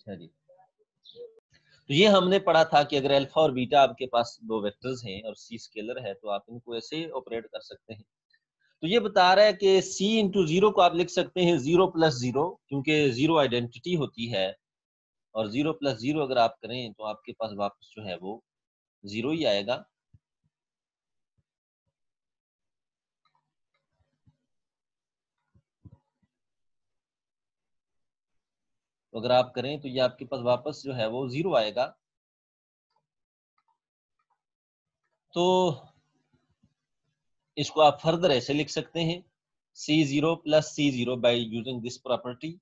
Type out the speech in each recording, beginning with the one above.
अच्छा जी, तो ये हमने पढ़ा था कि अगर अल्फा और बीटा आपके पास दो वेक्टर्स हैं और सी स्केलर है तो आप इनको ऐसे ऑपरेट कर सकते हैं। तो ये बता रहा है कि c इंटू जीरो को आप लिख सकते हैं 0 प्लस 0, क्योंकि 0 आइडेंटिटी होती है और 0 प्लस 0 अगर आप करें तो आपके पास वापस जो है वो 0 ही आएगा। तो अगर आप करें तो ये आपके पास वापस जो है वो 0 आएगा। तो इसको आप फर्दर ऐसे लिख सकते हैं C0 plus C0 by using this property,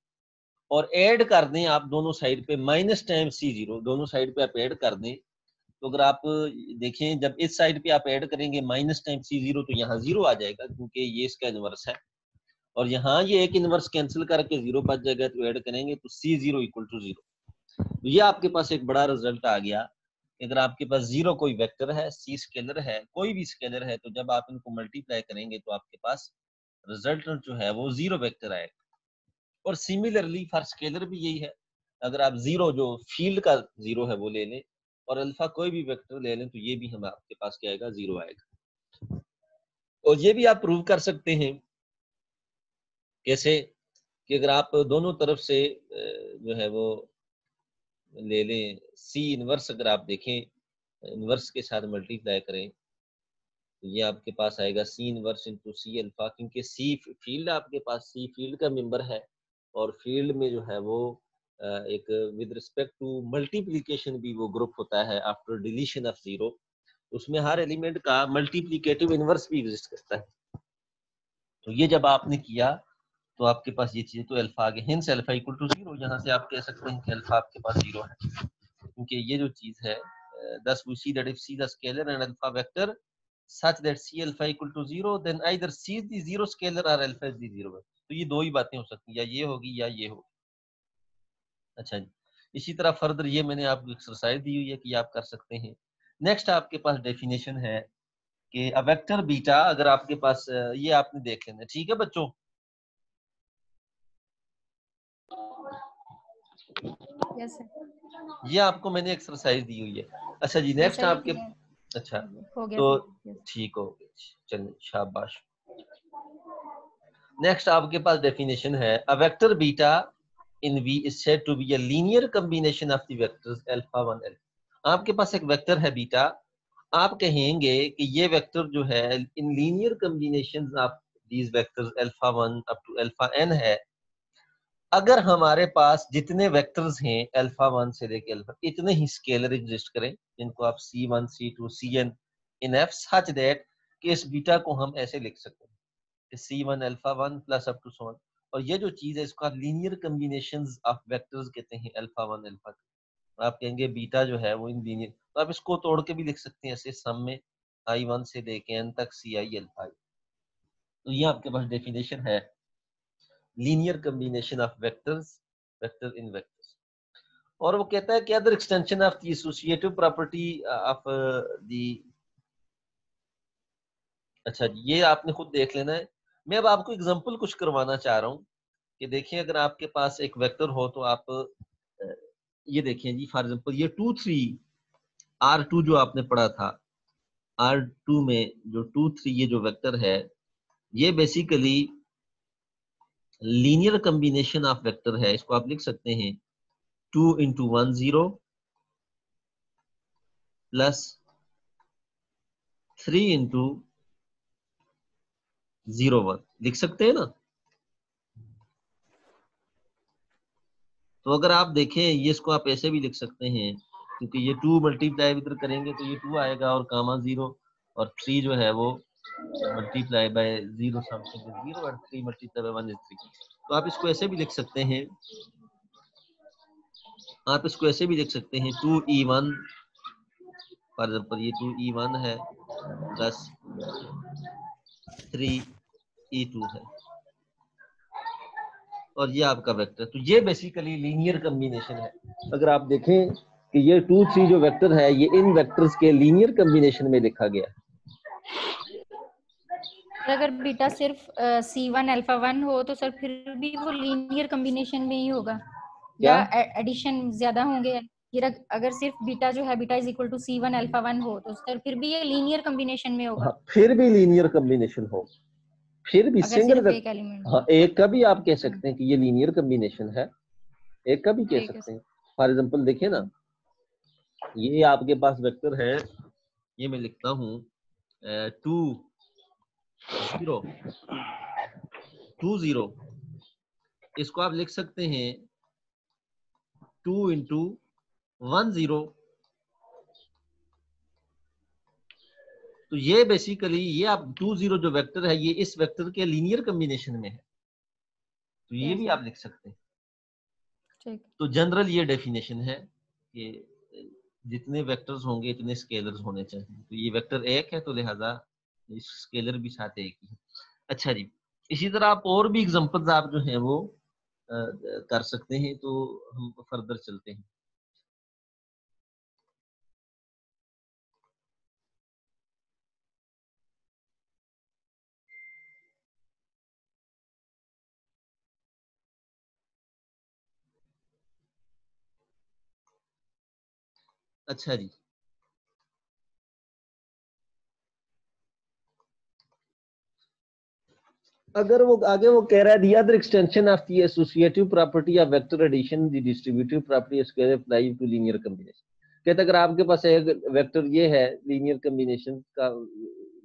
और ऐड कर दें आप दोनों साइड पे माइनस टाइम C0, दोनों साइड पे आप ऐड कर दें। तो अगर आप देखें जब इस साइड पे आप ऐड करेंगे माइनस टाइम C0 तो यहाँ 0 आ जाएगा क्योंकि ये इसका इनवर्स है, और यहाँ ये एक इनवर्स कैंसिल करके 0 बच जाएगा, तो ऐड करेंगे तो C0 इक्वल टू 0। तो ये आपके पास एक बड़ा रिजल्ट आ गया। अगर आपके पास 0 कोई वेक्टर है, C स्केलर है, कोई भी स्केलर है, तो जब आप इनको मल्टीप्लाई करेंगे तो आपके पास रिजल्ट जो है वो 0 वेक्टर आएगा। और सिमिलरली फॉर स्केलर भी यही है, अगर आप 0 जो फील्ड का 0 है वो ले लें और अल्फा कोई भी वेक्टर ले लें तो ये भी हम आपके पास क्या आएगा, 0 आएगा। और ये भी आप प्रूव कर सकते हैं कैसे, कि अगर आप दोनों तरफ से जो है वो ले लें C इनवर्स, अगर आप देखें इनवर्स के साथ मल्टीप्लाई करें तो ये आपके पास आएगा C inverse into C alpha, क्योंकि C फील्ड आपके पास C फील्ड का मेंबर है और फील्ड में जो है वो एक विद रिस्पेक्ट टू मल्टीप्लिकेशन भी वो ग्रुप होता है आफ्टर डिलीशन ऑफ 0, उसमें हर एलिमेंट का मल्टीप्लिकेटिव इनवर्स भी एग्जिस्ट करता है। तो ये जब आपने किया तो आपके पास ये चीज तो अल्फा आ गया, हिंस अल्फा इक्वल टू 0, यहाँ से आप कह सकते हैं कि अल्फा आपके पास 0 है, क्योंकि ये जो चीज है thus we see that if C is a scalar and alpha vector such that C alpha equal to 0 then either C is the 0 scalar or alpha is the 0 vector। तो ये दो ही बातें हो सकती हैं, या ये होगी या ये होगी। अच्छा जी, इसी तरह फर्दर ये मैंने आपको एक्सरसाइज दी हुई है कि आप कर सकते हैं। नेक्स्ट आपके पास डेफिनेशन है कि अ वेक्टर बीटा, अगर आपके पास ये आपने देख लेना, ठीक है बच्चों? यस सर, ये आपको मैंने एक्सरसाइज दी हुई है। अच्छा जी, नेक्स्ट आपके, अच्छा हो गया तो सर। ठीक हो गया, चलिए शाबाश। नेक्स्ट आपके पास डेफिनेशन है a vector beta in V is said to be a linear combination of the vectors alpha 1 alpha। आपके पास एक वेक्टर है बीटा, आप कहेंगे कि ये वेक्टर जो है in linear combination of these vectors alpha 1 up to alpha n है। अगर हमारे पास जितने वेक्टर्स हैं अल्फा 1 से लेके अल्फा, इतने ही स्केलर एग्जिस्ट करें जिनको आप C1 C2 Cn in F such that कि इस बीटा को हम ऐसे लिख सकते हैं C1 alpha 1 plus up to so on। और ये जो चीज है इसको आप लीनियर कॉम्बिनेशंस ऑफ वेक्टर्स कहते हैं अल्फा 1 अल्फा 2। आप कहेंगे बीटा जो है वो इन लीनियर, तो आप इसको तोड़ के भी लिख सकते हैं ऐसे सम में I1 से लेके n तक Ci अल्फा। तो ये आपके पास डेफिनेशन है linear combination of vectors, vector in vectors. और वो कहता है कि other extension of the associative property of the, अच्छा ये आपने खुद देख लेना है। मैं अब आपको एग्जांपल कुछ करवाना चाह रहा हूँ कि देखिए अगर आपके पास एक वेक्टर हो तो आप ये देखिए जी, फॉर एग्जांपल ये 2 3 R2 जो आपने पढ़ा था, R2 में जो 2 3 ये जो वेक्टर है ये basically linear combination of vector है। इसको आप लिख सकते हैं 2 इंटू 1 0 प्लस 3 इंटू 0 1, लिख सकते हैं ना? तो अगर आप देखें ये इसको आप ऐसे भी लिख सकते हैं, क्योंकि ये 2 मल्टीप्लाई इधर करेंगे तो ये 2 आएगा और कामा 0, और 3 जो है वो मल्टीप्लाई बाय 0 समथिंग 0 और 3 मल्टीप्लाई बाय 1 इज 3। तो आप इसको ऐसे भी लिख सकते हैं, आप इसको ऐसे भी लिख सकते हैं 2e1, फॉर एग्जांपल ये 2e1 है प्लस 3e2 है और ये आपका वेक्टर। तो ये बेसिकली लीनियर कॉम्बिनेशन है। अगर आप देखें कि ये 2 3 जो वेक्टर है ये इन वेक्टर्स के लीनियर कॉम्बिनेशन में लिखा गया है। अगर बीटा सिर्फ C1 अल्फा 1 हो तो सर फिर भी वो लीनियर कॉम्बिनेशन में ही होगा, क्या एडिशन ज्यादा होंगे? अगर सिर्फ बीटा जो है beta is equal to C1 alpha 1 हो तो फिर भी ये लीनियर कॉम्बिनेशन में होगा। हाँ, फिर भी लीनियर कॉम्बिनेशन हो, फिर भी अगर सिंगल सिर्फ एक एलिमेंट हाँ, हो। एक का भी आप कह सकते हैं कि ये लीनियर कॉम्बिनेशन है, एक का भी कह ठीक है सकते हैं। फॉर एग्जांपल देखिए ना, ये आपके पास वेक्टर है, ये मैं लिखता हूँ 2 0 2 0, इसको आप लिख सकते हैं 2 इंटू 1 0। तो ये बेसिकली ये आप 2 0 जो वेक्टर है ये इस वेक्टर के लीनियर कॉम्बिनेशन में है, तो ये भी सर। आप लिख सकते हैं। ठीक। तो जनरल ये डेफिनेशन है कि जितने वेक्टर्स होंगे इतने स्केलर्स होने चाहिए, तो ये वेक्टर एक है तो लिहाजा स्केलर भी साथ एक ही है। अच्छा जी, इसी तरह आप और भी एग्जांपल्स आप जो हैं वो कर सकते हैं, तो हम फर्दर चलते हैं। अच्छा जी, अगर वो आगे वो कह रहा है the other extension of the associative property of vector addition the distributive property scalar apply to linear combination. कहते अगर आपके पास एक वेक्टर ये है लीनियर कॉम्बिनेशन का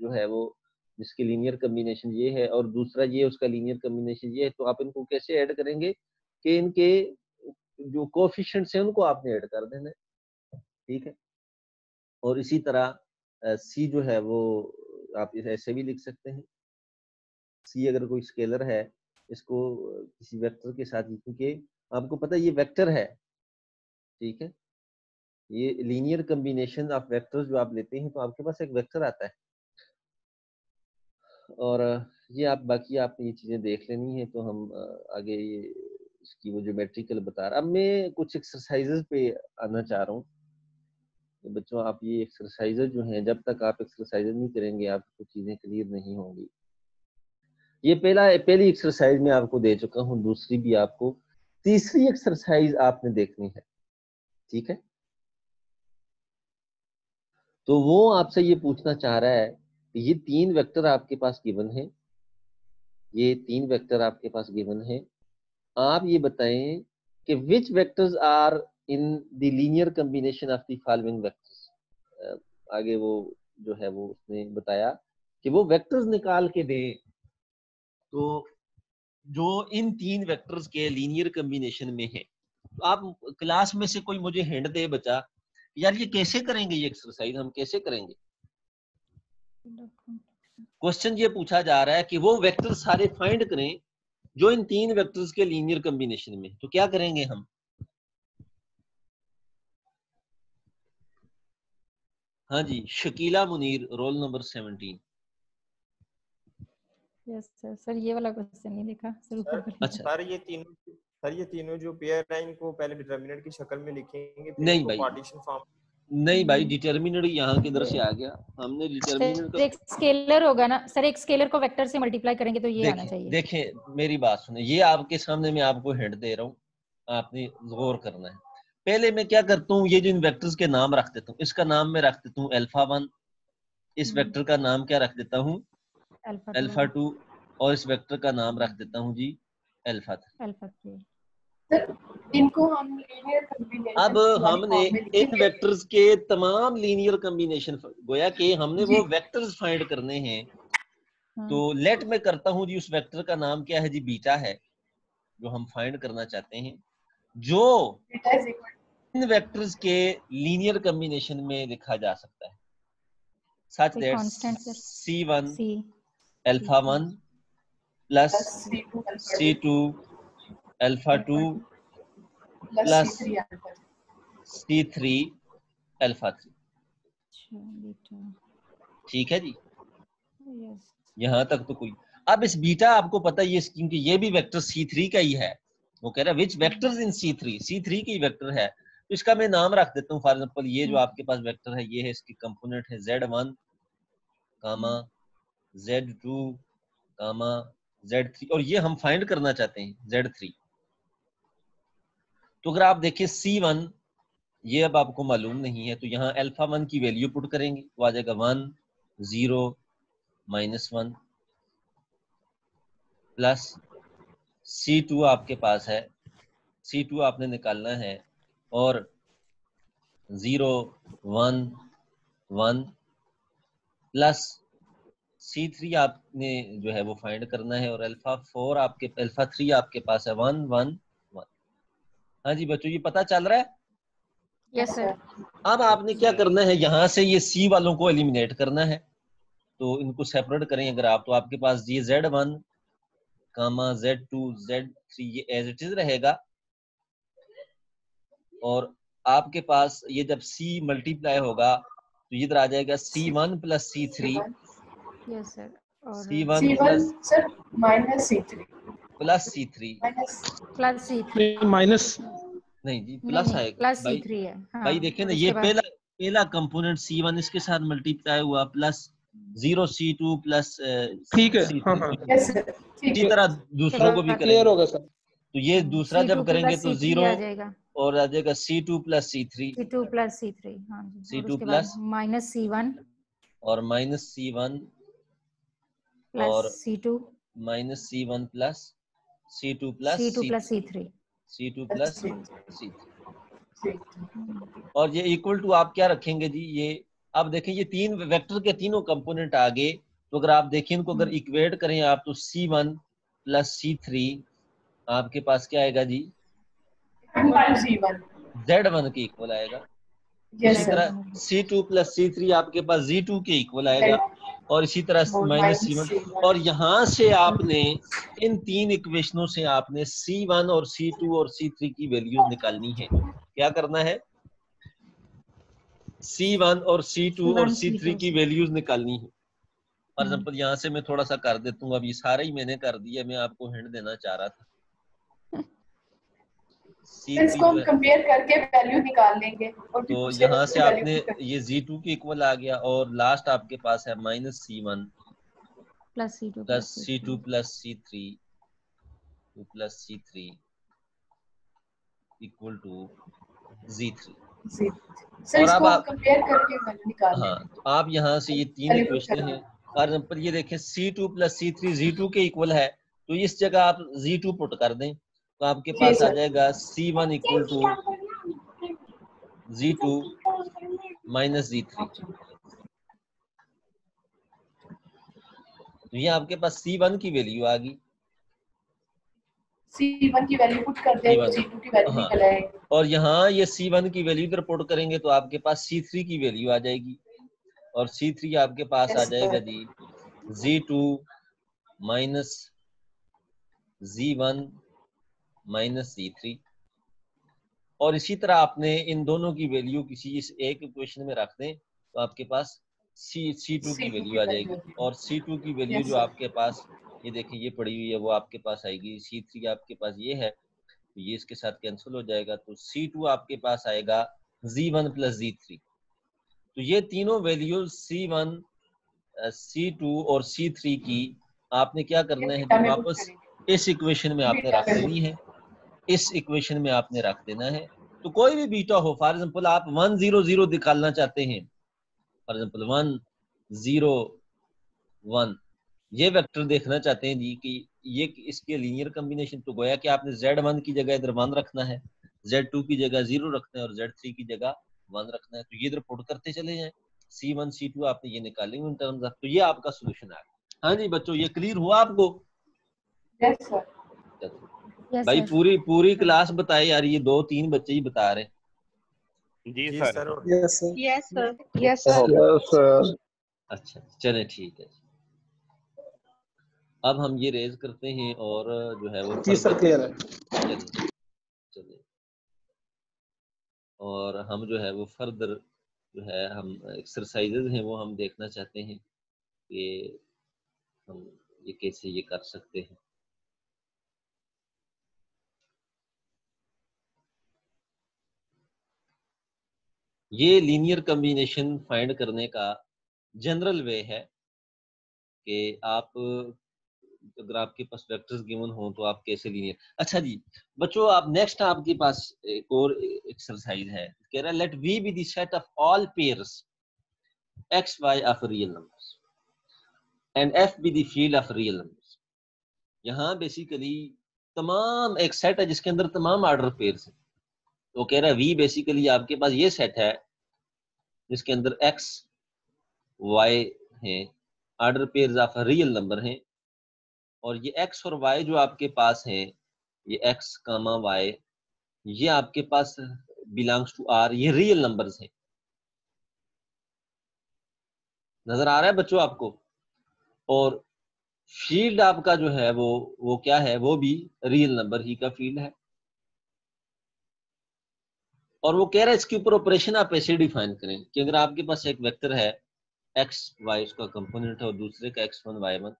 जो है वो, जिसकी लीनियर कॉम्बिनेशन ये है और दूसरा ये उसका लीनियर कॉम्बिनेशन ये है, तो आप इनको कैसे ऐड करेंगे कि इनके जो कोएफिशिएंट्स हैं उनको आपने ऐड कर देना है, ठीक है। और इसी तरह सी जो है वो आप इसे ऐसे भी लिख सकते हैं, सी अगर कोई स्केलर है इसको किसी वेक्टर के साथ, क्योंकि आपको पता है ये वेक्टर है, ठीक है, ये लीनियर कॉम्बिनेशन ऑफ वेक्टर्स जो आप लेते हैं तो आपके पास एक वेक्टर आता है। और ये आप बाकी आपने ये चीजें देख लेनी है, तो हम आगे ये इसकी वो ज्योमेट्रिकल बता रहा। अब मैं कुछ एक्सरसाइजेज पे आना चाह रहा हूँ। तो बच्चों आप ये एक्सरसाइजेज जो हैं, जब तक आप एक्सरसाइजेज नहीं करेंगे आपको चीजें क्लियर नहीं होंगी। ये पहली एक्सरसाइज मैं आपको दे चुका हूँ, दूसरी भी आपको, तीसरी एक्सरसाइज आपने देखनी है, ठीक है। तो वो आपसे ये पूछना चाह रहा है कि ये तीन वेक्टर आपके पास गिवन है, ये तीन वेक्टर आपके पास गिवन है, आप ये बताएं कि which vectors are in the linear combination of the following vectors. आगे वो जो है वो उसने बताया कि वो वेक्टर्स निकाल के दें, तो जो इन तीन वेक्टर्स के लीनियर कॉम्बिनेशन में है। तो आप क्लास में से कोई मुझे हिंट दे बचा, यार ये कैसे करेंगे, ये एक्सरसाइज हम कैसे करेंगे। क्वेश्चन ये पूछा जा रहा है कि वो वेक्टर सारे फाइंड करें जो इन तीन वेक्टर्स के लीनियर कॉम्बिनेशन में, तो क्या करेंगे हम। हाँ जी, Shakeela Munir, roll number 17। Yes sir. Sir ये वाला क्वेश्चन नहीं देखा सर, ऊपर कर लीजिए। सर ये तीनों जो पेयर है इनको पहले डिटरमिनेंट की शक्ल में लिखेंगे, फिर नहीं इनको भाई, पार्टीशन फॉर्म। नहीं भाई, डिटर्मिनेंट यहाँ किधर से आ गया, हमने डिटर्मिनेंट सर एक स्केलर होगा ना सर, एक स्केलर को वेक्टर से मल्टीप्लाई करेंगे तो ये आना देखें चाहिए। देखें मेरी बात सुने, ये आपके सामने मैं आपको हिंट दे रहा हूँ, आपने गौर करना है। पहले मैं क्या करता हूँ, ये जो इन वेक्टर्स के नाम रख देता हूँ, इसका नाम मैं रख देता हूँ अल्फा 1, इस वेक्टर का नाम क्या रख देता हूँ अल्फा 2, और इस वेक्टर का नाम रख देता हूँ जी अल्फा 3। इनको हम लीनियर कॉम्बिनेशन अब वाली हमने फॉर्म में इन लिखेंगे। वेक्टर्स के तमाम लीनियर कॉम्बिनेशन, गोया कि हमने वो वेक्टर्स फाइंड करने हैं, तो लेट में करता हूं जी, उस वेक्टर का नाम क्या है जी, बीटा है, जो हम फाइंड करना चाहते हैं, जो इन वेक्टर्स के लीनियर कॉम्बिनेशन में लिखा जा सकता है, such that C1 alpha 1 plus C2 alpha 2 plus C3 alpha 3। ठीक है जी, यहां तक तो कोई। अब इस बीटा आपको पता है, ये क्योंकि ये भी वेक्टर C3 का ही है, वो कह रहा है विच वेक्टर्स इन C3 की वेक्टर है, तो इसका मैं नाम रख देता हूँ। फॉर एग्जांपल ये जो आपके पास वेक्टर है ये है, इसकी कंपोनेंट है Z1 कामा Z2 कामा Z3, और ये हम फाइंड करना चाहते हैं Z3। तो अगर आप देखिए C1 ये अब आपको मालूम नहीं है, तो यहाँ अल्फा 1 की वैल्यू पुट करेंगे तो आ जाएगा 1 0 -1 प्लस C2 आपके पास है, C2 आपने निकालना है और 0 1 1 प्लस C3 आपने जो है वो फाइंड करना है और अल्फा 3 आपके पास है 1 1 1। हाँ जी बच्चों, ये पता चल रहा है? Yes sir. अब आपने क्या करना है, यहाँ से ये C वालों को एलिमिनेट करना है, तो इनको सेपरेट करें अगर आप, तो आपके पास ये Z1 कामा Z2 Z3 ये एज इट इज रहेगा और आपके पास ये जब C मल्टीप्लाई होगा तो इधर आ जाएगा C1 plus C3 yes sir. और C1 C1 plus sir minus C3 plus C3 plus C3 minus नहीं जी नहीं प्लस नहीं आएगा प्लस भाई। C3 है। हाँ, भाई देखिए ना, और ये उसके बाद पहला कंपोनेंट C1 इसके साथ मल्टीप्लाई हुआ प्लस 0 C2 प्लस ठीक है। हाँ C3। हाँ यस सर ठीक इसी है तरह दूसरों को भी क्लियर करेंगे, हो गया सर। तो ये दूसरा जब C2 करेंगे प्लस तो C3 0 आ जाएगा। और आ जाएगा C2 plus C3 C2 plus C3। हाँ जी, और C2 उसके बाद प्लस माइनस C1 और माइनस C1 प्लस और C2 minus C1 plus C2 plus C2 C3 plus C3। C2 plus अच्छा C3 और ये इक्वल टू आप क्या रखेंगे जी, ये अब देखें ये तीन वेक्टर के तीनों कंपोनेंट आ गए, तो अगर आप देखें इनको अगर इक्वेट करें आप तो C1 प्लस C3 आपके पास क्या आएगा जी, C1 Z1 के इक्वल आएगा। यस इसी सर तरह C2 प्लस C3 आपके पास Z2 के इक्वल आएगा और इसी तरह और माइनस माइनस C1 और यहाँ से आपने इन तीन इक्वेशनों से आपने C1 और C2 और C3 की वैल्यूज निकालनी है। क्या करना है, C1 और C2 और C3 की वैल्यूज निकालनी है। फॉर एग्जाम्पल यहाँ से मैं थोड़ा सा कर देता हूँ, अब ये सारा ही मैंने कर दिया, मैं आपको हिंट देना चाह रहा था। फिर इसको हम कंपेयर करके वैल्यू निकाल लेंगे और फिर तो दूसरे यहाँ से वैल्यू आपने ये Z2 के इक्वल आ गया और लास्ट आपके पास है minus C1 plus C2 plus C2 plus C3 plus C3 equal to Z3। Sir और इसको अब हम आप कंपेयर करके वैल्यू निकाल हाँ, लेंगे। तो आप यहाँ से ये तीन पहले कुछ इक्वेशन करना है, फॉर एग्जाम्पल ये देखें C2 प्लस C3 Z2 के इक्वल है, तो इस जगह आप Z2 पुट कर दें तो आपके जी पास आ सर जाएगा C1 equal to Z2 minus Z3। तो ये आपके पास C1 की वैल्यू आ गई, C1 की वैल्यू पुट कर दे तो C1 C2 की वैल्यू हाँ, निकल आएगी। और यहाँ ये C1 की वैल्यू इधर पुट करेंगे तो आपके पास C3 की वैल्यू आ जाएगी और C3 आपके पास आ यस जाएगा सर जी Z2 minus Z1 minus Z3। और इसी तरह आपने इन दोनों की वैल्यू किसी इस एक इक्वेशन में रख दें तो आपके पास C2 की वैल्यू आ जाएगी और C2 की वैल्यू यस जो सर आपके पास ये देखिए ये पड़ी हुई है वो आपके पास आएगी, C3 आपके पास ये है तो ये इसके साथ कैंसिल हो जाएगा, तो C2 आपके पास आएगा Z1 प्लस Z3। तो ये तीनों वैल्यूज C1 C2 और C3 की आपने क्या करना है जी, वापस इस इक्वेशन में आपने रख देनी है, इस इक्वेशन में आपने रख देना है। तो कोई भी बीटा हो, फॉर एग्जांपल आप 1 0 0 निकालना चाहते हैं, फॉर एग्जांपल 1 0 1 ये वेक्टर देखना चाहते हैं जी कि ये इसके लीनियर कॉम्बिनेशन, तो गोया कि आपने Z1 की जगह इधर 1 रखना है, Z2 की जगह 0 रखना है और Z3 की जगह 1 रखना है, तो ये इधर पुट करते चले जाएं। C1 C2 आपने ये निकालेंगे इन टर्म्स ऑफ, तो ये आपका सॉल्यूशन आ गया। हाँ जी बच्चों, ये क्लियर हुआ आपको? यस सर भाई पूरी क्लास बताए यार, ये 2-3 बच्चे ही बता रहे हैं। जी sir yes sir yes sir yes sir. अच्छा चले ठीक है, अब हम ये रेज करते हैं और जो है वो जी सर क्लियर है। चले और हम जो है वो फर्दर जो है हम एक्सरसाइजेज हैं वो हम देखना चाहते हैं कि हम ये कैसे ये कर सकते हैं। ये लीनियर कॉम्बिनेशन फाइंड करने का जनरल वे है कि आप अगर आपके पास वेक्टर्स गिवन हो तो आप कैसे लीनियर। अच्छा जी बच्चों, आप नेक्स्ट आपके पास एक और एक्सरसाइज है, कह रहा है let V be the set of all pairs X Y of real numbers and F be the field of real numbers. यहाँ बेसिकली तमाम एक सेट है जिसके अंदर तमाम ऑर्डर पेयर्स हैं। तो कह रहा है वी बेसिकली आपके पास ये सेट है जिसके अंदर एक्स वाई हैं, order pairs of real number हैं, और ये एक्स और वाई जो आपके पास हैं, ये एक्स कामा वाई, ये आपके पास बिलोंग्स टू आर, ये रियल नंबर्स हैं। नजर आ रहा है बच्चों आपको? और फील्ड आपका जो है वो क्या है, वो भी रियल नंबर ही का फील्ड है। और वो कह रहा है इसके ऊपर ऑपरेशन आप ऐसे डिफाइन करें कि अगर आपके पास एक वेक्टर है एक्स वाई उसका कंपोनेंट है और दूसरे का x1 y1,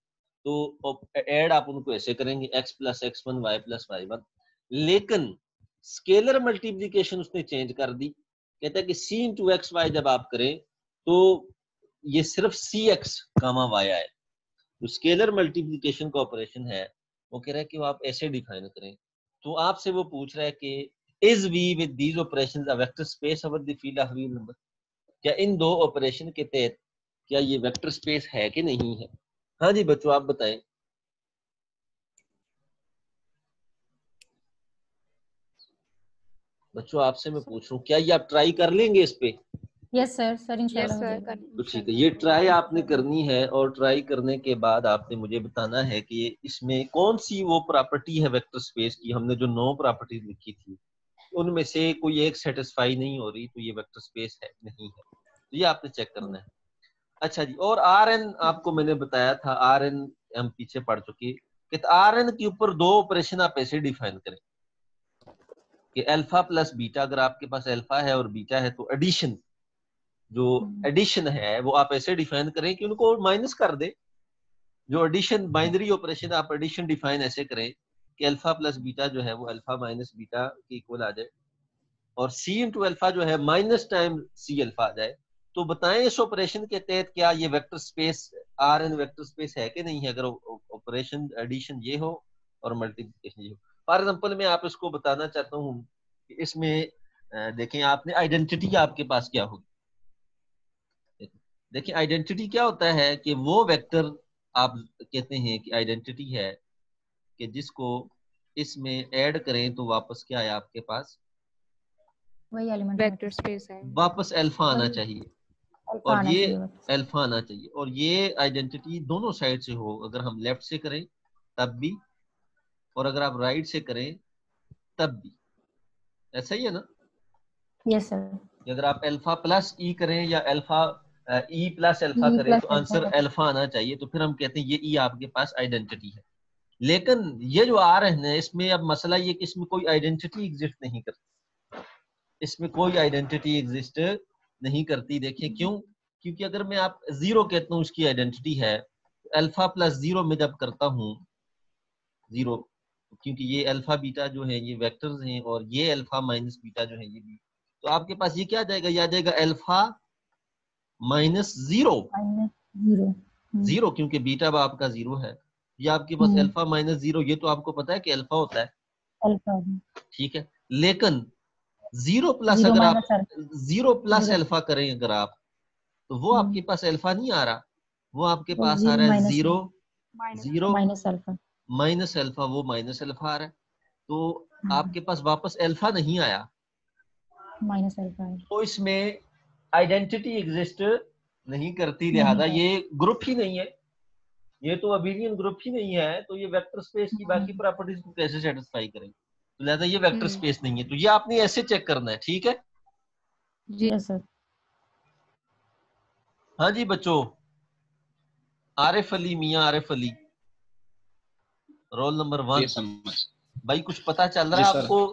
तो ऐड आप उनको ऐसे करेंगे x plus x1 y plus y1। लेकिन स्केलर मल्टीप्लिकेशन उसने चेंज कर दी, कहता है कि c इंटू एक्स वाई जब आप करें तो ये सिर्फ cx कामा y आए। तो स्केलर मल्टीप्लिकेशन का ऑपरेशन है, वो कह रहा है कि वो आप ऐसे डिफाइन करें। तो आपसे वो पूछ रहा है कि is V with these operations a vector space over the field of real number, क्या इन दो ऑपरेशन के तहत क्या ये वेक्टर स्पेस है कि नहीं है? हाँ जी बच्चों आप बताएं। बच्चों आपसे मैं पूछ रहा हूँ, क्या ये आप ट्राई कर लेंगे इस पे? यस सर इंशाल्लाह हो जाएगा। तो ठीक है, ये ट्राई आपने करनी है और ट्राई करने के बाद आपने मुझे बताना है कि इसमें कौन सी वो प्रॉपर्टी है वेक्टर स्पेस की, हमने जो 9 प्रॉपर्टीज लिखी थी उनमें से कोई एक सेटिस्फाई नहीं हो रही, तो ये वेक्टर स्पेस है नहीं है, तो ये आपने चेक करना है। अच्छा जी, और आर एन आपको मैंने बताया था, आर एन हम पीछे पढ़ चुके कि आर एन के ऊपर दो ऑपरेशन आप ऐसे डिफाइन करें कि अल्फा प्लस बीटा, अगर आपके पास अल्फा है और बीटा है तो एडिशन, जो एडिशन है वो आप ऐसे डिफाइन करें कि उनको माइनस कर दे। जो एडिशन बाइनरी ऑपरेशन आप एडिशन डिफाइन ऐसे करें कि अल्फा प्लस बीटा जो है वो अल्फा माइनस बीटा के इक्वल आ जाए, और सी इंटू अल्फा जो है माइनस टाइम सी अल्फा आ जाए। तो बताएं इस ऑपरेशन के तहत क्या ये vector space R N vector space है कि नहीं है, अगर ऑपरेशन एडिशन ये हो और मल्टीप्लिकेशन ये हो। फॉर एग्जांपल मैं आप इसको बताना चाहता हूँ कि इसमें देखें आपने आइडेंटिटी आपके पास क्या होगी। देखिए आइडेंटिटी क्या होता है कि वो वेक्टर आप कहते हैं कि आइडेंटिटी है कि जिसको इसमें ऐड करें तो वापस क्या आया आपके पास, वही एलिमेंट वेक्टर स्पेस है। वापस अल्फा आना चाहिए, अल्फा और आना ये चाहिए बस। अल्फा आना चाहिए, और ये आइडेंटिटी दोनों साइड से हो, अगर हम लेफ्ट से करें तब भी और अगर आप राइट से करें तब भी। ऐसा ही है ना? Yes sir. अगर आप अल्फा प्लस ई करें या अल्फा ई प्लस अल्फा ई करें प्लस तो अल्फा आंसर अल्फा आना चाहिए, तो फिर हम कहते हैं ये ई आपके पास आइडेंटिटी है। लेकिन ये जो आ रहे हैं इसमें अब मसला ये कि इसमें कोई आइडेंटिटी एग्जिस्ट नहीं करती, इसमें कोई आइडेंटिटी एग्जिस्ट नहीं करती। देखिए क्यों? क्योंकि अगर मैं आप जीरो कहता हूँ उसकी आइडेंटिटी है, अल्फा प्लस जीरो में जब करता हूँ जीरो, क्योंकि ये अल्फा बीटा जो है ये वेक्टर्स हैं और ये अल्फा माइनस बीटा जो है ये भी, तो आपके पास ये क्या आ जाएगा, ये आ जाएगा alpha minus zero, minus zero. Zero क्योंकि बीटा आपका जीरो है। ये आपके पास अल्फा माइनस जीरो, ये तो आपको पता है कि अल्फा होता है, अल्फा ठीक है। लेकिन जीरो प्लस जीरो अगर आप minus alpha zero plus zero. Alpha करें अगर आप, तो वो आपके पास अल्फा नहीं आ रहा, वो आपके वो पास आ जीरो रहा है minus zero, zero minus alpha minus alpha, वो माइनस अल्फा आ रहा है। तो आपके पास वापस अल्फा नहीं आया, माइनस अल्फा है। तो इसमें आइडेंटिटी एग्जिस्ट नहीं करती, नहीं लिहाजा है। ये ग्रुप ही नहीं है, ये तो अबेलियन ग्रुप ही नहीं है, तो ये वेक्टर स्पेस की बाकी प्रॉपर्टीज को कैसे सेटिस्फाई करेंगे, तो लिहाजा ये वेक्टर स्पेस नहीं है। तो ये आपने ऐसे चेक करना है, ठीक है जी सर। हाँ जी बच्चों, आरिफ अली, मियां आरिफ अली, रोल नंबर 1। भाई कुछ पता चल रहा है आपको?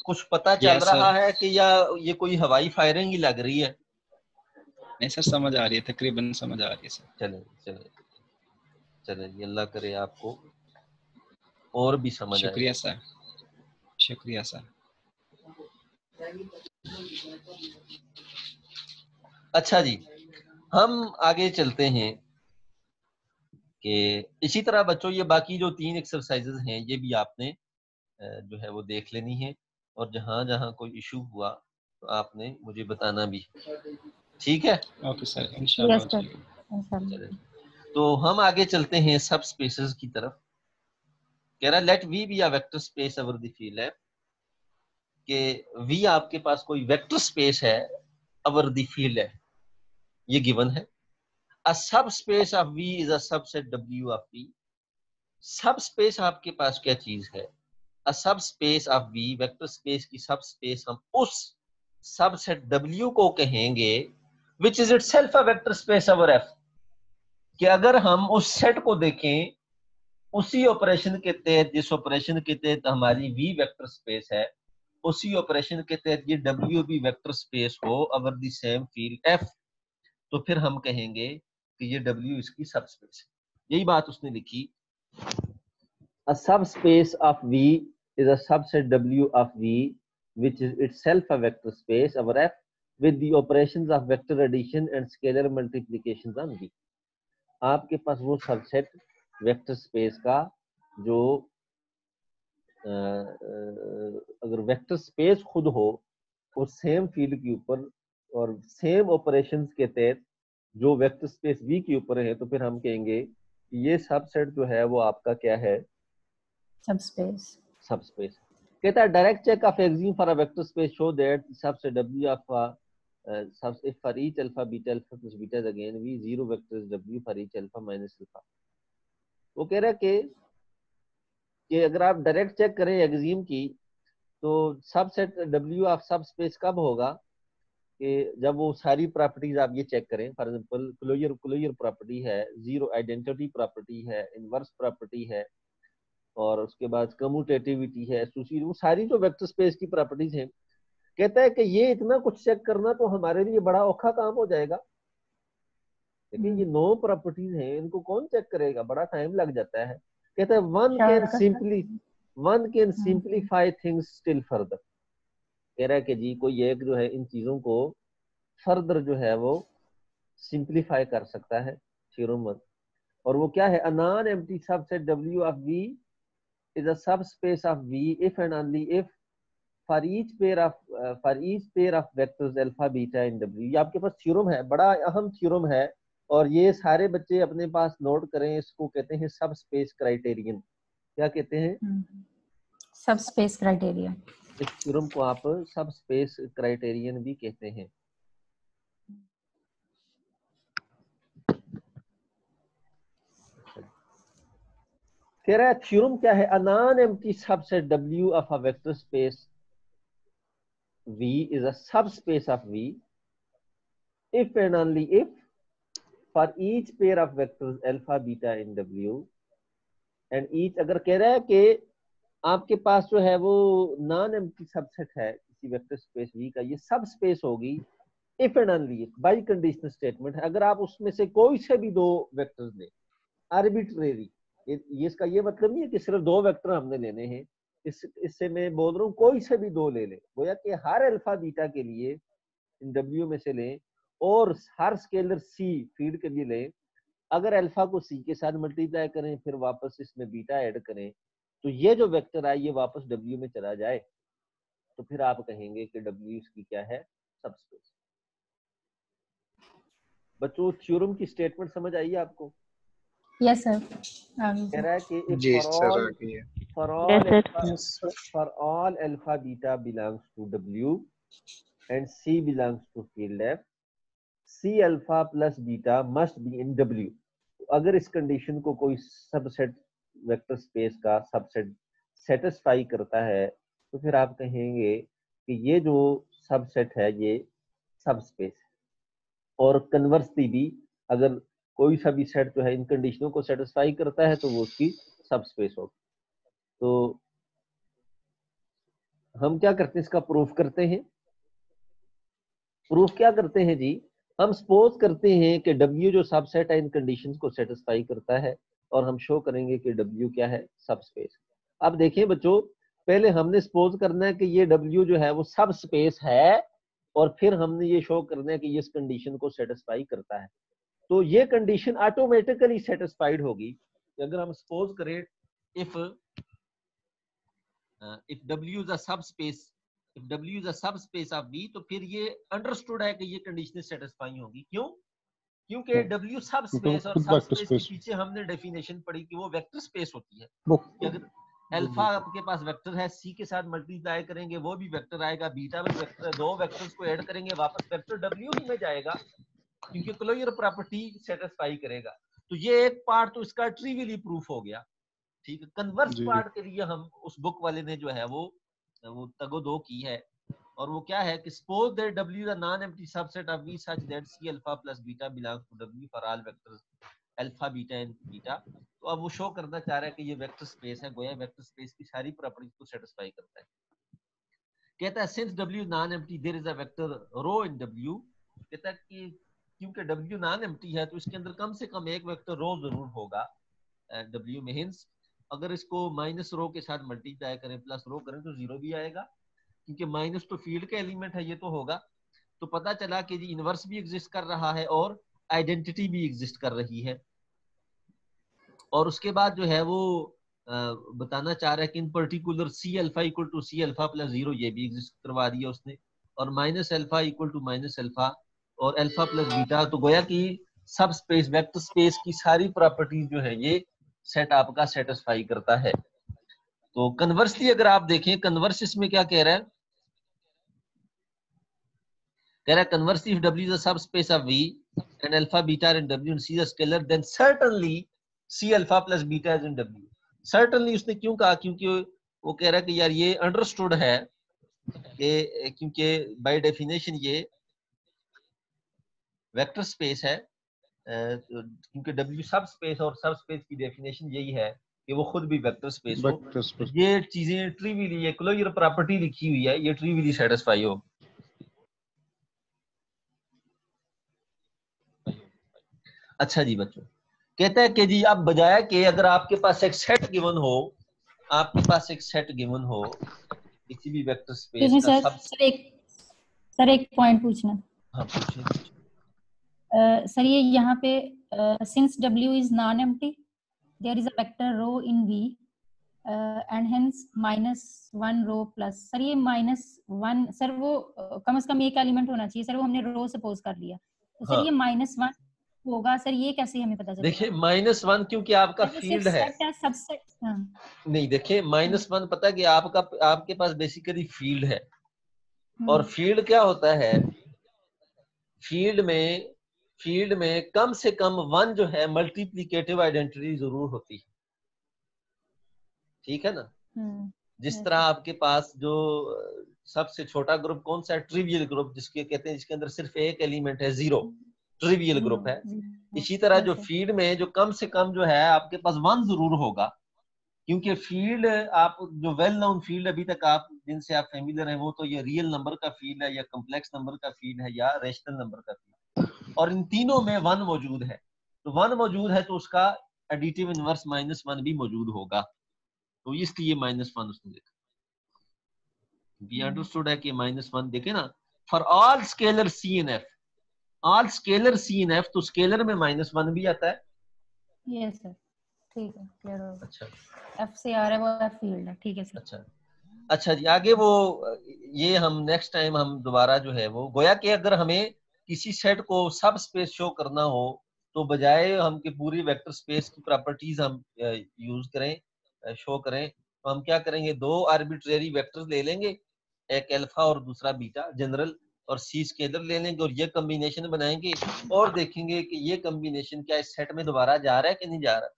कुछ पता चल रहा है कि या ये कोई हवाई फायरिंग ही लग रही है? नहीं सर, समझ आ रही है, तकरीबन समझ आ रही है सर। चले चले चले, अल्लाह करे आपको और भी समझ आए। शुक्रिया सर, शुक्रिया सर। अच्छा जी, हम आगे चलते हैं कि इसी तरह बच्चों ये बाकी जो 3 एक्सरसाइजेज हैं ये भी आपने जो है वो देख लेनी है, और जहां जहां कोई इशू हुआ तो आपने मुझे बताना भी, ठीक है? ओके सर, यस इंशाल्लाह। सर, इंशाल्लाह। चलें। तो हम आगे चलते हैं सब स्पेसेस की तरफ। कह रहा let V be a vector space over the field है, कि वी आपके पास कोई वेक्टर स्पेस है ओवर द फील्ड है, ये गिवन है। A subspace of V is a subset W of V. Subspace आपके पास क्या चीज है? A subspace of V, vector space की सब स्पेस हम उस सबसेट डब्ल्यू को कहेंगे which is itself a vector space over F. कि अगर हम उस सेट को देखें उसी ऑपरेशन के तहत, जिस ऑपरेशन के तहत हमारी वी वेक्टर स्पेस है, उसी ऑपरेशन के तहत ये डब्ल्यू भी वेक्टर स्पेस हो over the same field F, तो फिर हम कहेंगे कि ये डब्ल्यू इसकी सब स्पेस है। यही बात उसने लिखी। A subspace of V is a subset W of V which is itself a vector space over F with the operations of vector addition and scalar multiplications on V। आपके पास वो subset vector space का जो अगर vector space खुद हो और same field के ऊपर और सेम ऑपरेशंस के तहत जो वेक्टर स्पेस V के ऊपर है, तो फिर हम कहेंगे कि ये सबसेट जो है वो आपका क्या है? सबस्पेस। सबस्पेस। कहता है direct check of axiom for a vector space show that subset W of if for each alpha beta alpha plus beta is again V zero vector is W for each alpha minus alpha। वो कह रहा है कि अगर आप direct check करें axiom की, तो सबसेट W ऑफ सबस्पेस कब होगा? कि जब वो सारी प्रॉपर्टीज आप ये चेक करें। फॉर एग्जांपल क्लोजर प्रॉपर्टी है, जीरो आइडेंटिटी प्रॉपर्टी है, इनवर्स प्रॉपर्टी है, और उसके बाद कम्यूटेटिविटी है, वो सारी जो वेक्टर स्पेस की प्रॉपर्टीज हैं। कहता है कि ये इतना कुछ चेक करना तो हमारे लिए बड़ा औखा काम हो जाएगा, लेकिन ये 9 प्रॉपर्टीज हैं, इनको कौन चेक करेगा? बड़ा टाइम लग जाता है। कहता है one can simplify things still further. कह रहा है कि जी कोई एक जो है इन चीजों को फर्दर जो है वो सिंप्लीफाई कर सकता है, थ्योरम 1। और वो क्या है? A non empty subset W of V is a subspace of V if and only if for each pair of vectors alpha beta in W। ये आपके पास थ्योरम है, बड़ा अहम थ्योरम है, और ये सारे बच्चे अपने पास नोट करें। इसको कहते हैं सबस्पेस क्राइटेरियन। क्या कहते हैं? Subspace criterion. इस थ्योरम को आप सबस्पेस क्राइटेरियन भी कहते हैं। कह रहा है थ्योरम क्या है? A non empty subset W of a vector space V is a subspace of V if and only if for each pair of vectors alpha beta in W and each। अगर कह रहा है कि आपके पास जो है वो नॉन एम्प्टी सबसेट है किसी वेक्टर स्पेस V का, ये सब स्पेस होगी if and only by conditional statement है, अगर आप उसमें से कोई से भी 2 वेक्टर्स लें आर्बिट्रेरी। ये इसका ये मतलब नहीं है कि सिर्फ 2 वेक्टर हमने लेने हैं, इससे मैं बोल रहा हूँ कोई से भी 2 ले लें, गोया कि हर अल्फा बीटा के लिए इन W में से लें, और हर स्केलर C फील्ड के लिए लें। अगर अल्फा को C के साथ मल्टीप्लाई करें, फिर वापस इसमें बीटा ऐड करें, तो ये जो वेक्टर है ये वापस W में चला जाए, तो फिर आप कहेंगे कि W इसकी क्या है? सबस्पेस। बच्चों थ्योरम की स्टेटमेंट समझ आई आपको? Yes sir. कह रहा है कि जी सर, आ गई है। for all alpha beta belongs to W and C belongs to field F, C alpha plus beta must be in W। अगर इस कंडीशन को कोई सबसेट वेक्टर स्पेस का सबसेट सेटिस्फाई करता है, तो फिर आप कहेंगे कि ये जो सबसेट है ये सबस्पेस है। और कन्वर्सली भी अगर कोई सा भी सेट जो है इन कंडीशनों को सेटिस्फाई करता है, तो वो उसकी सबस्पेस होगी। तो हम क्या करते हैं? इसका प्रूफ करते हैं। प्रूफ क्या करते हैं जी? हम सपोज करते हैं कि W जो सबसेट है इन कंडीशंस को सेटिस्फाई करता है, और हम शो करेंगे कि W क्या है? सबस्पेस। अब देखें बच्चों, पहले हमने सपोज करना है कि ये W जो है वो सबस्पेस है, और फिर हमने ये शो करना है कि ये इस कंडीशन को सेटिस्फाई करता है। तो ये कंडीशन ऑटोमेटिकली सेटिस्फाइड होगी कि अगर हम सपोज करें if W is a subspace, if W is a subspace of V, तो फिर ये अंडरस्टूड है कि ये कंडीशन सेटिस्फाई होगी। क्यों? क्योंकि W सबस्पेस और सबस्पेस के पीछे हमने डेफिनेशन पढ़ी कि वो वेक्टर स्पेस होती है कि अगर अल्फा आपके पास वेक्टर है, C के साथ मल्टीप्लाई करेंगे वो भी वेक्टर आएगा, बीटा भी वेक्टर है, दो वेक्टर्स को ऐड करेंगे वापस वेक्टर W ही में जाएगा क्योंकि क्लोजर प्रॉपर्टी सेटिस्फाई करेगा। तो ये एक पार्ट तो इसका ट्रिवियली प्रूफ हो गया। ठीक है, कन्वर्स पार्ट के लिए हम उस बुक वाले ने जो है वो तगो दो की है, और वो क्या है कि suppose that W is a non-empty subset of V such that C alpha plus beta belongs to W for all vectors alpha, beta and beta। तो अब वो शो करना चाह रहा है कि ये वेक्टर स्पेस है, गोया वेक्टर स्पेस की सारी प्रॉपर्टीज को सेटिस्फाई करता है। कहता है since W non-empty there is a vector rho in W। कहता है कि क्योंकि W non-empty है तो इसके अंदर कम से कम एक वेक्टर रो जरूर होगा W में। हिंस अगर इसको माइनस रो के साथ मल्टीप्लाई करें प्लस रो करें तो जीरो भी आएगा क्योंकि माइनस तो फील्ड का एलिमेंट है, ये तो होगा। तो पता चला कि जी इनवर्स भी एग्जिस्ट कर रहा है और आइडेंटिटी भी एग्जिस्ट कर रही है। और उसके बाद जो है वो बताना चाह रहा है कि in particular C alpha equal to C alpha plus 0 ये भी एग्जिस्ट करवा दिया उसने, और minus alpha equal to minus alpha और अल्फा प्लस बीटा। तो गोया कि सब स्पेस वेक्टर स्पेस की सारी प्रॉपर्टीज जो है ये सेट आपका सेटिस्फाई करता है। तो कन्वर्सली अगर आप देखें, कन्वर्स इसमें क्या कह रहा है, कह रहा है conversely if W is a subspace of V and alpha beta are in W and C is a scalar then certainly C alpha plus beta is in W। certainly उसने क्यों कहा? क्योंकि वो कह रहा है कि यार ये अंडरस्टूड है कि क्योंकि बाय डेफिनेशन ये वेक्टर स्पेस है, क्योंकि W सब स्पेस और सब स्पेस की डेफिनेशन यही है कि वो खुद भी वेक्टर स्पेस हो। ये चीजें ट्रिवियली, ये क्लोजर प्रॉपर्टी लिखी हुई है, ये ट्रिवियली सेटिस्फाई हो। अच्छा जी बच्चों, कहता है कि जी अब बजाय कि अगर आपके पास एक सेट गिवन हो, आपके पास एक सेट गिवन हो किसी भी वेक्टर स्पेस का सब। सर एक पॉइंट पूछना। हाँ पूछिए। सर ये यहाँ पे since W is non-empty there is a vector rho in V and hence -1 row plus. Sir ये -1 सर वो कम से कम एक एलिमेंट होना चाहिए सर, वो हमने रो सपोज कर लिया तो सर ये -1 होगा सर, ये कैसे हमें पता चलेगा? देखिए -1 क्योंकि आपका फील्ड है सबसेट। नहीं देखिए -1 पता है कि आपके पास बेसिकली फील्ड है, और फील्ड क्या होता है, फील्ड में कम से कम 1 जो है मल्टीप्लिकेटिव आइडेंटिटी जरूर होती है। ठीक है ना? जिस तरह आपके पास जो सबसे छोटा ग्रुप कौन सा है, ट्रिवियल ग्रुप, जिसके कहते हैं जिसके अंदर सिर्फ एक एलिमेंट है, 0, ट्रिवियल ग्रुप है। इसी तरह जो फील्ड में जो कम से कम जो है आपके पास 1 जरूर होगा, क्योंकि फील्ड आप जो वेल नोन फील्ड अभी तक आप जिनसे आप फेमिलियर हैं वो तो ये रियल नंबर का फील्ड है या कॉम्प्लेक्स नंबर का फील्ड है या रेशनल नंबर का फील्ड, और इन तीनों में 1 मौजूद है। तो 1 मौजूद है तो उसका एडिटिव इनवर्स -1 भी मौजूद होगा, तो इसलिए -1 उसने देखा। We understood है कि -1 देखे ना, for all scalar C in F, all scalar C in F, तो स्केलर में -1 भी आता है। यस सर, ठीक है, क्लियर हो गया। अच्छा, F से आ रहा है वो फील्ड है, ठीक है सर। अच्छा जी, आगे वो ये हम नेक्स्ट टाइम हम दोबारा जो है वो गोया कि अगर हमें किसी सेट को सब स्पेस शो करना हो तो बजाय हम कि पूरी वेक्टर स्पेस की प्रॉपर्टीज हम यूज करें, शो करें, तो हम क्या करेंगे, 2 आर्बिट्रेरी वेक्टर्स ले लेंगे, एक अल्फा और दूसरा बीटा जनरल, और C स्केलर ले लेंगे और ये कॉम्बिनेशन बनाएंगे और देखेंगे कि ये कॉम्बिनेशन क्या इस सेट में दोबारा जा रहा है कि नहीं जा रहा।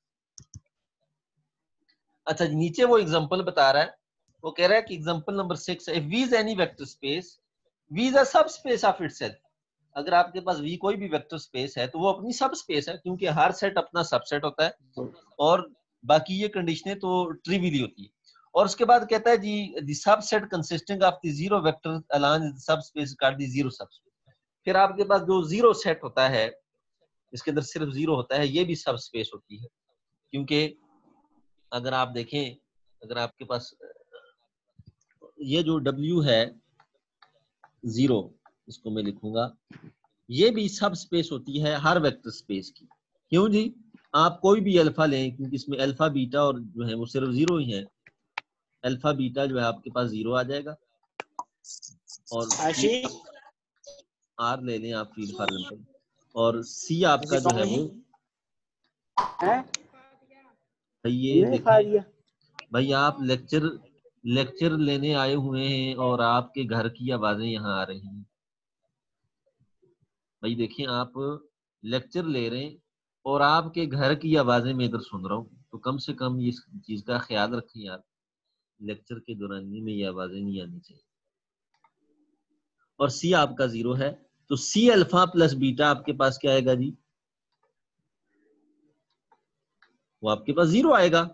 अच्छा जी, नीचे वो एग्जांपल बता रहा है, वो कह रहा है कि example number 6, if V is any vector space, V is a subspace of itself। अगर आपके पास V कोई भी वेक्टर स्पेस है तो वो अपनी सब स्पेस है, क्योंकि हर सेट अपना सबसेट होता है और बाकी ये कंडीशनें तो ट्रिवियली होती है। और उसके बाद कहता है जी the subset consisting of the 0 vector along the subspace called the 0 subspace. फिर आपके पास जो 0 सेट होता है इसके अंदर सिर्फ 0 होता है, ये भी सबस्पेस होती है, क्योंकि अगर आप देखें, अगर आपके पास ये जो W है 0, इसको मैं लिखूंगा ये भी सब स्पेस होती है हर वेक्टर स्पेस की। क्यों जी? आप कोई भी अल्फा लें, क्योंकि इसमें अल्फा बीटा और जो है वो सिर्फ जीरो ही है। अल्फा बीटा जो है आपके पास जीरो आ जाएगा, और आर ले लें आप फीड फॉर एग्जांपल, और सी आपका जो है वो भाई ये देखिए भाई आप लेक्चर लेने आए हुए हैं और आपके घर की आवाजें यहाँ आ रही हैं। भाई देखिए आप लेक्चर ले रहे हैं और आपके घर की आवाजें मैं इधर सुन रहा हूँ, तो कम से कम इस चीज का ख्याल रखें यार, लेक्चर के दौरान में ये आवाजें नहीं आनी चाहिए। और सी आपका जीरो है, तो सी अल्फा प्लस बीटा आपके पास क्या आएगा जी? वो आपके पास जीरो आएगा।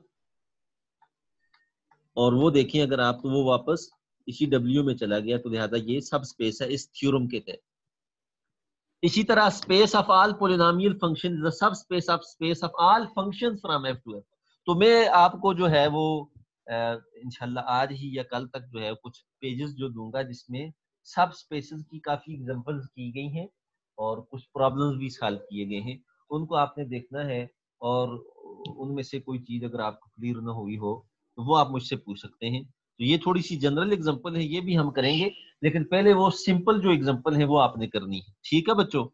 और वो देखें अगर आप, तो वो वापस इसी डब्ल्यू में चला गया, तो लिहाजा ये सब स्पेस है इस थ्योरम के तहत। इसी तरह space of all polynomial function is the sub space of all functions from F two F. तो मैं आपको जो है वो इंशाल्लाह आज ही या कल तक जो है कुछ पेजेस जो दूंगा जिसमें सब स्पेसेस की काफी एग्जांपल्स की गई हैं और कुछ प्रॉब्लम्स भी सॉल्व किए गए हैं, उनको आपने देखना है। और उनमें से कोई चीज अगर आपको क्लियर ना हुई हो तो वो आप मुझसे पूछ सकते हैं। तो ये थोड़ी सी जनरल एग्जांपल है, ये भी हम करेंगे, लेकिन पहले वो सिंपल जो एग्जांपल है वो आपने करनी है। ठीक है बच्चों?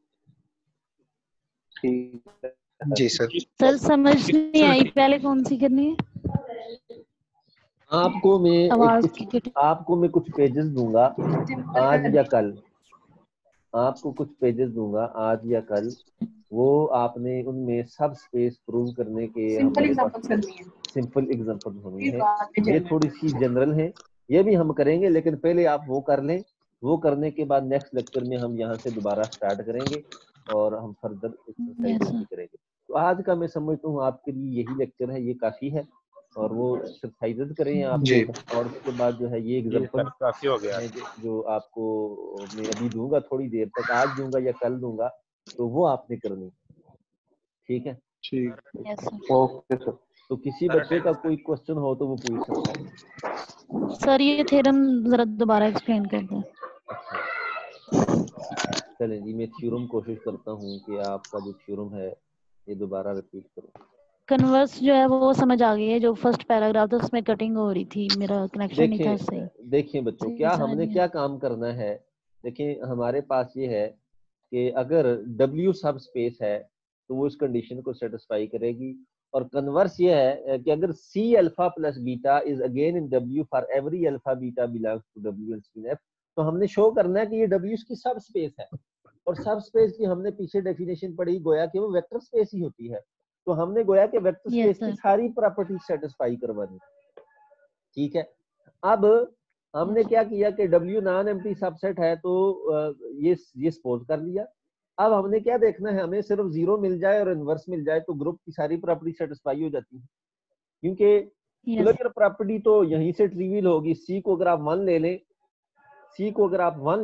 जी सर। सर समझ नहीं आई, पहले कौन सी करनी है? आपको मैं आवाज आपको मैं कुछ पेजेस दूंगा आज या कल, आपको कुछ पेजेस दूंगा आज या कल, वो आपने उनमें सब स्पेस प्रूव करने के सिंपल एग्जांपल्स करनी है, सिंपल एग्जांपल होनी है। ये थोड़ी सी जनरल है, ये भी हम करेंगे, लेकिन पहले आप वो कर लें। वो करने के बाद नेक्स्ट लेक्चर में हम यहाँ से दोबारा स्टार्ट करेंगे और हम फर्दर एक्सरसाइज करेंगे। तो आज का मैं समझता हूँ आपके लिए यही लेक्चर है, ये काफी है। और वो एक्सरसाइजेज करें आप, और उसके बाद जो है ये एग्जांपल काफी हो गया जो आपको मैं अभी दूंगा, थोड़ी देर तक आज दूंगा या कल दूंगा, तो वो आपने करनी। ठीक है? ठीक, ओके सर। तो किसी बच्चे का कोई क्वेश्चन हो तो वो पूछ सकता है। सर ये थ्योरम जरा दोबारा एक्सप्लेन कर दें। चलें जी, मैं थ्योरम कोशिश करता हूँ कि आपका जो थ्योरम है ये दोबारा रिपीट करूँ। कन्वर्स जो है वो समझ आ गई है, जो फर्स्ट पैराग्राफ था उसमें कटिंग हो रही थी, मेरा कनेक्शन नहीं था सही। देखिए बच्चों, क्या हमने क्या काम करना है। देखिए हमारे पास ये है कि अगर W सब स्पेस है तो वो इस कंडीशन को सेटिस्फाई करेगी, और कन्वर्स ये है कि अगर C alpha plus beta is again in W for every alpha beta belongs to W and spin F, तो हमने शो करना है कि ये W की सब स्पेस है। और सब स्पेस की हमने पीछे डेफिनेशन पढ़ी, गोया कि वो वेक्टर स्पेस ही होती है। तो हमने गोया कि वेक्टर स्पेस की सारी प्रॉपर्टी सेटिस्फाई करवानी। ठीक है? अब हमने क्या किया कि W नॉन एम्प्टी सबसेट है, तो ये सपोज कर लिया। अब हमने क्या देखना है, हमें सिर्फ जीरो मिल जाए और इनवर्स मिल जाए तो ग्रुप की सारी प्रॉपर्टी सेटिस्फाई हो जाती है, क्योंकि क्लोजर प्रॉपर्टी तो यहीं से ट्रिवियल होगी। C को अगर आप 1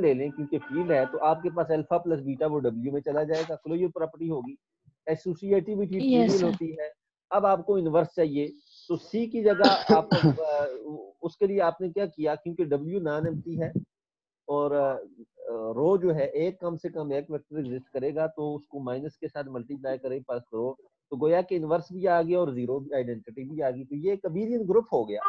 ले लें, क्योंकि फील्ड है, तो आपके पास अल्फा प्लस बीटा वो W में चला जाएगा, क्लोजर प्रॉपर्टी होगी। एसोसिएटिविटी ट्रिवियल होती है। अब आपको इनवर्स चाहिए, तो C की जगह आप उसके लिए आपने क्या किया, क्योंकि W नॉन एम्प्टी है और रो जो है एक कम से कम एक वेक्टर एग्जिस्ट करेगा, तो उसको माइनस के साथ मल्टीप्लाई करें पर रो, तो गोया कि इनवर्स भी आ गया और जीरो आइडेंटिटी भी आ गई, तो ये एक अबेलियन ग्रुप हो गया।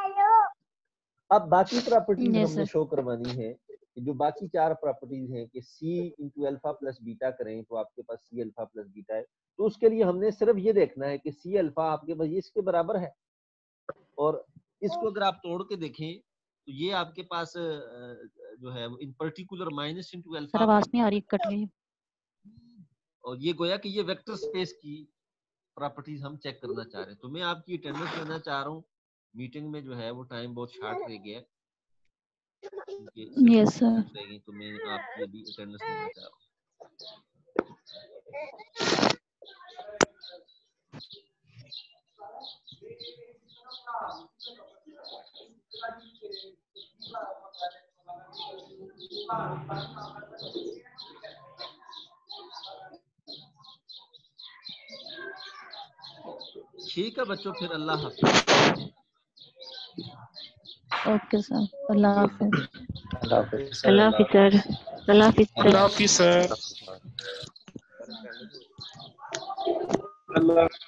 अब बाकी प्रॉपर्टीज हमने शो करवानी है, कि जो बाकी 4 प्रॉपर्टीज हैं कि C into alpha plus beta करें तो आपके पास C अल्फा प्लस बीटा है। तो उसके लिए हमने सिर्फ ये देखना है कि C अल्फा आपके पास इसके बराबर है, और इसको अगर आप तोड़ के देखें तो ये आपके पास जो है इन पर्टिकुलर माइनस इंटू अल्फा, आवाज नहीं आ रही, कट गई। और ये गोया कि ये वेक्टर स्पेस की प्रॉपर्टीज हम चेक करना चाह रहे हैं। तो मैं आपकी अटेंडेंस लेना चाह रहा हूँ मीटिंग में, जो है वो टाइम बहुत शॉर्ट रह गया है, यस सर। तो मैं आपकी अभी अटेंडेंस लेना चाह रहा हूँ। ठीक है बच्चों, फिर अल्लाह हाफिज। ओके सर, अल्लाह हाफिज। अल्लाह हाफिज सर। अल्लाह हाफिज सर। अल्लाह